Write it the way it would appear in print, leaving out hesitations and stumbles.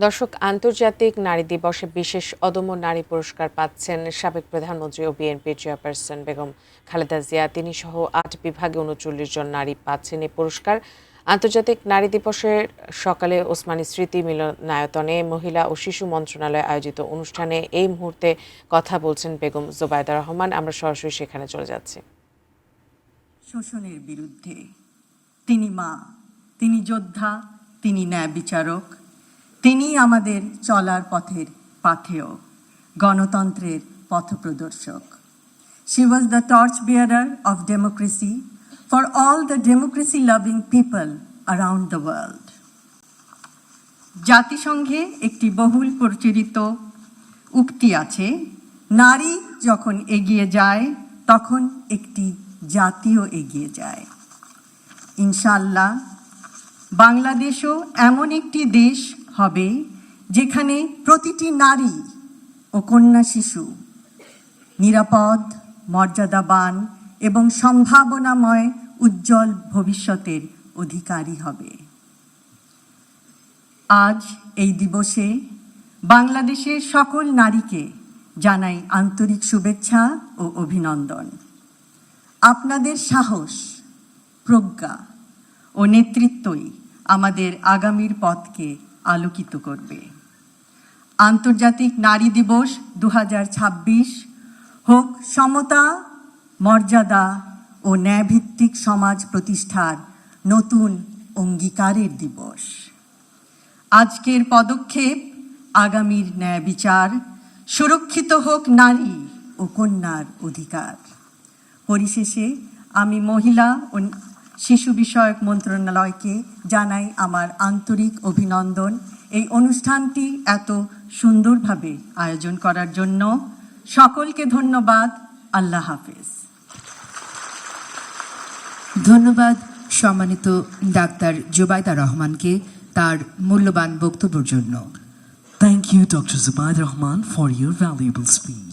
দর্শক, আন্তর্জাতিক নারী দিবসে বিশেষ অদম্য নারী পুরস্কার পাচ্ছেন সাবেক প্রধানমন্ত্রী ও বিএনপির চেয়ারপারসন বেগম খালেদা জিয়া। তিনি সহ ৮ বিভাগে ৩৯ জন নারী পাচ্ছেন এই পুরস্কার। আন্তর্জাতিক নারী দিবসের সকালে ওসমানী স্মৃতি মিলনায়তনে মহিলা ও শিশু মন্ত্রণালয় আয়োজিত অনুষ্ঠানে এই মুহূর্তে কথা বলছেন বেগম জোবায়দা রহমান। আমরা সরাসরি সেখানে চলে যাচ্ছি। শোষণের বিরুদ্ধে তিনি মা, তিনি যোদ্ধা, তিনি ন্যায় বিচারক, তিনি আমাদের চলার পথের পাথেয়, গণতন্ত্রের পথপ্রদর্শক। She was the torch bearer of democracy for all the democracy loving people around the world. জাতিসংঘে একটি বহুল প্রচলিত উক্তি আছে, নারী যখন এগিয়ে যায় তখন একটি জাতিও এগিয়ে যায়। ইনশাআল্লাহ বাংলাদেশও এমন একটি দেশ হবে যেখানে প্রতিটি নারী ও কন্যা শিশু নিরাপদ, মর্যাদাবান এবং সম্ভাবনাময় উজ্জ্বল ভবিষ্যতের অধিকারী হবে। আজ এই দিবসে বাংলাদেশের সকল নারীকে জানাই আন্তরিক শুভেচ্ছা ও অভিনন্দন। আপনাদের সাহস, প্রজ্ঞা ও নেতৃত্বই আমাদের আগামীর পথকে আলোকিত করবে। আন্তর্জাতিক নারী দিবস 2026 হোক সমতা, মর্যাদা ও ন্যায়ভিত্তিক সমাজ প্রতিষ্ঠার নতুন অঙ্গীকারের দিবস। আজকের পদক্ষেপ আগামীর ন্যায় বিচার, সুরক্ষিত হোক নারী ও কন্যার অধিকার। পরিশেষে আমি মহিলা ও শিশু বিষয়ক মন্ত্রণালয়কে জানাই আমার আন্তরিক অভিনন্দন এই অনুষ্ঠানটি এত সুন্দরভাবে আয়োজন করার জন্য। সকলকে ধন্যবাদ। আল্লাহ হাফেজ। ধন্যবাদ সম্মানিত ডাক্তার জোবায়দা রহমানকে তার মূল্যবান বক্তব্যের জন্য। Thank you, Dr. Zubaida Rahman, for your valuable speech.